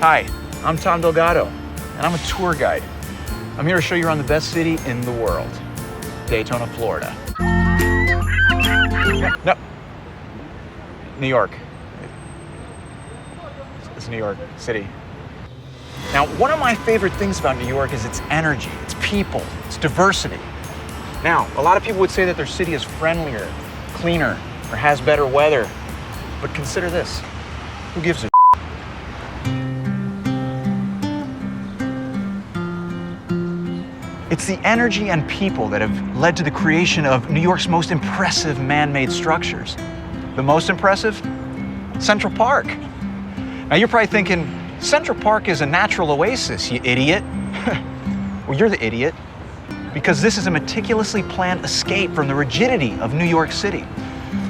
Hi, I'm Tom Delgado, and I'm a tour guide. I'm here to show you around the best city in the world, Daytona, Florida. No, New York. It's New York City. Now, one of my favorite things about New York is its energy, its people, its diversity. Now, a lot of people would say that their city is friendlier, cleaner, or has better weather. But consider this, who gives a It's the energy and people that have led to the creation of New York's most impressive man-made structures. The most impressive? Central Park. Now you're probably thinking, Central Park is a natural oasis, you idiot. Well, you're the idiot, because this is a meticulously planned escape from the rigidity of New York City.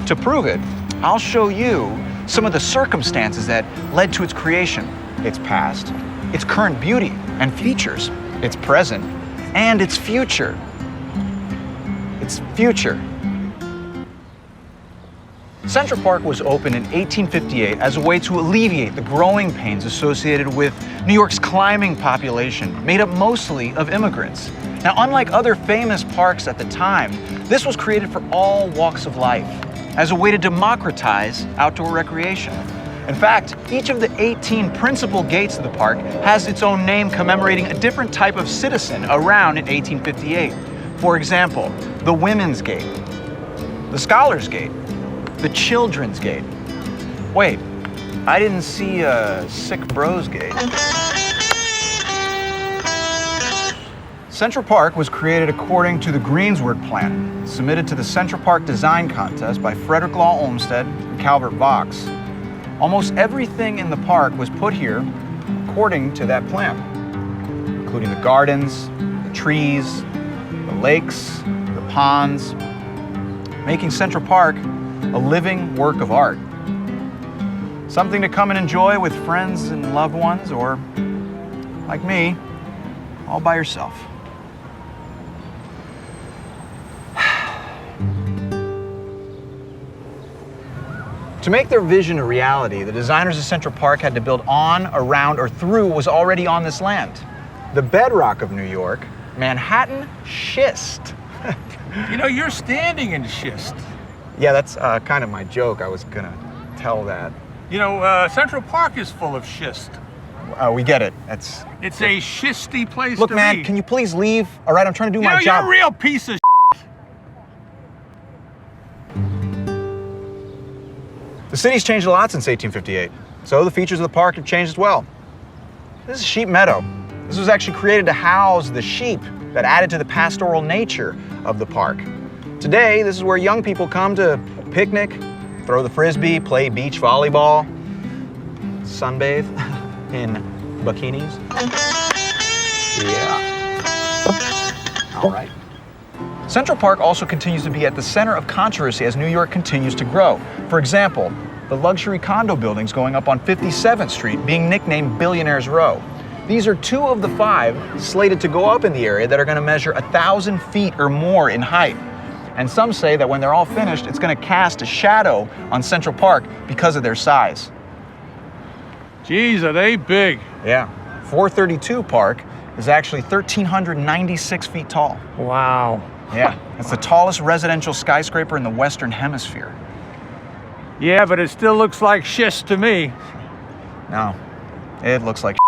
To prove it, I'll show you some of the circumstances that led to its creation, its past, its current beauty and features, its present, and its future. Its future. Central Park was opened in 1858 as a way to alleviate the growing pains associated with New York's climbing population, made up mostly of immigrants. Now, unlike other famous parks at the time, this was created for all walks of life, as a way to democratize outdoor recreation. In fact, each of the 18 principal gates of the park has its own name commemorating a different type of citizen around in 1858. For example, the Women's Gate, the Scholars Gate, the Children's Gate. Wait, I didn't see a Sick Bros Gate. Central Park was created according to the Greensward Plan, submitted to the Central Park Design Contest by Frederick Law Olmsted and Calvert Vaux. Almost everything in the park was put here according to that plan, including the gardens, the trees, the lakes, the ponds, making Central Park a living work of art. Something to come and enjoy with friends and loved ones, or, like me, all by yourself. To make their vision a reality, the designers of Central Park had to build on, around, or through what was already on this land. The bedrock of New York, Manhattan schist. You know, you're standing in schist. Yeah, that's kind of my joke. I was gonna tell that. You know, Central Park is full of schist. We get it. It's a schisty place Look, to man, be. Can you please leave? All right, I'm trying to do my You're job. a real piece of The city's changed a lot since 1858, so the features of the park have changed as well. This is Sheep Meadow. This was actually created to house the sheep that added to the pastoral nature of the park. Today, this is where young people come to picnic, throw the frisbee, play beach volleyball, sunbathe in bikinis. Yeah. All right. Central Park also continues to be at the center of controversy as New York continues to grow. For example, the luxury condo buildings going up on 57th Street being nicknamed Billionaire's Row. These are 2 of the 5 slated to go up in the area that are going to measure 1,000 feet or more in height. And some say that when they're all finished, it's going to cast a shadow on Central Park because of their size. Geez, are they big? Yeah. 432 Park is actually 1,396 feet tall. Wow. Yeah, it's the tallest residential skyscraper in the Western Hemisphere. Yeah, but it still looks like schist to me. No, it looks like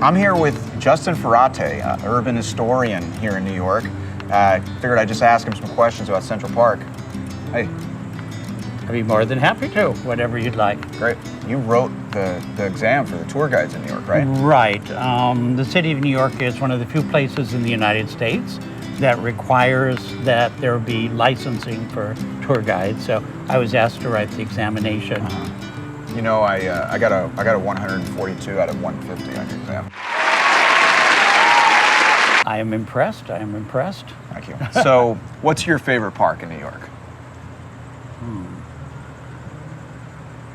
I'm here with Justin Ferate, an urban historian here in New York. Figured I'd just ask him some questions about Central Park. Hey. I'd be more than happy to, whatever you'd like. Great. You wrote the exam for the tour guides in New York, right? Right. The city of New York is one of the few places in the United States that requires that there be licensing for tour guides. So I was asked to write the examination. You know, I got a 142 out of 150 on your exam. I am impressed. I am impressed. Thank you. So, what's your favorite park in New York?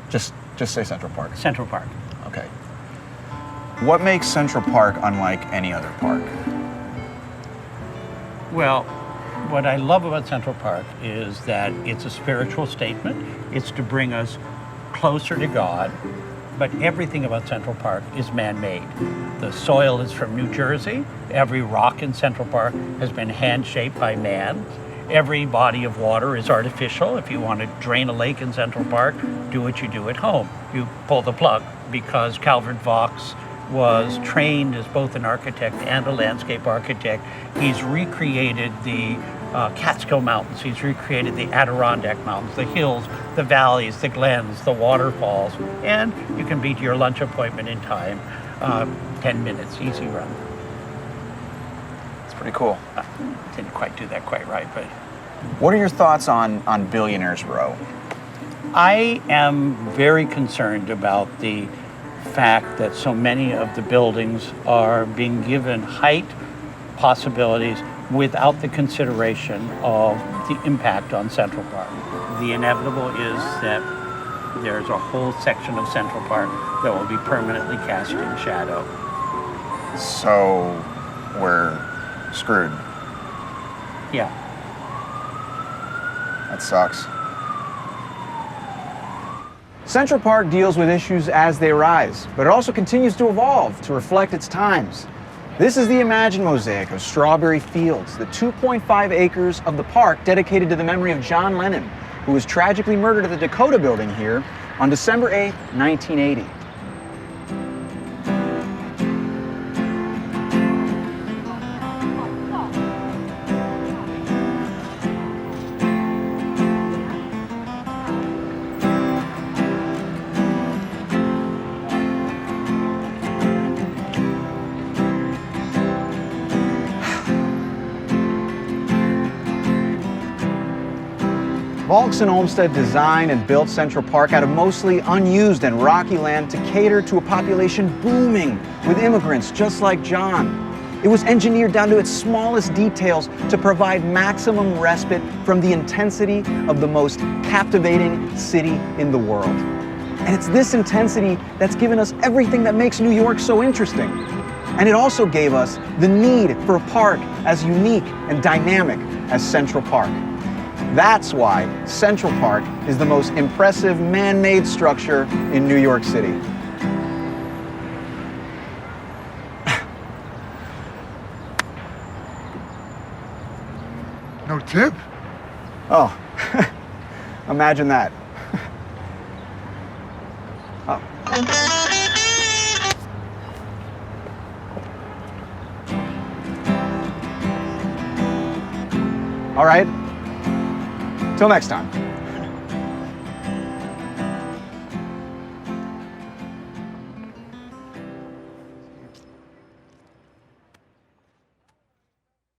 Just say Central Park. Central Park. Okay. What makes Central Park unlike any other park? Well, what I love about Central Park is that it's a spiritual statement. It's to bring us closer to God, but everything about Central Park is man-made. The soil is from New Jersey. Every rock in Central Park has been hand-shaped by man. Every body of water is artificial. If you want to drain a lake in Central Park, do what you do at home. You pull the plug, because Calvert Vaux was trained as both an architect and a landscape architect. He's recreated the Catskill Mountains. He's recreated the Adirondack Mountains, the hills, the valleys, the glens, the waterfalls, and you can beat your lunch appointment in time. 10 minutes, easy run. It's pretty cool. Didn't quite do that quite right, but What are your thoughts on Billionaires Row? I am very concerned about the fact that so many of the buildings are being given height possibilities without the consideration of the impact on Central Park. The inevitable is that there's a whole section of Central Park that will be permanently cast in shadow. So we're screwed. Yeah. That sucks. Central Park deals with issues as they arise, but it also continues to evolve to reflect its times. This is the imagined mosaic of Strawberry Fields, the 2.5 acres of the park dedicated to the memory of John Lennon, who was tragically murdered at the Dakota Building here on December 8, 1980. Vaux and Olmsted designed and built Central Park out of mostly unused and rocky land to cater to a population booming with immigrants just like John. It was engineered down to its smallest details to provide maximum respite from the intensity of the most captivating city in the world. And it's this intensity that's given us everything that makes New York so interesting. And it also gave us the need for a park as unique and dynamic as Central Park. That's why Central Park is the most impressive man-made structure in New York City. No tip? Oh, imagine that. Oh. All right. Till next time.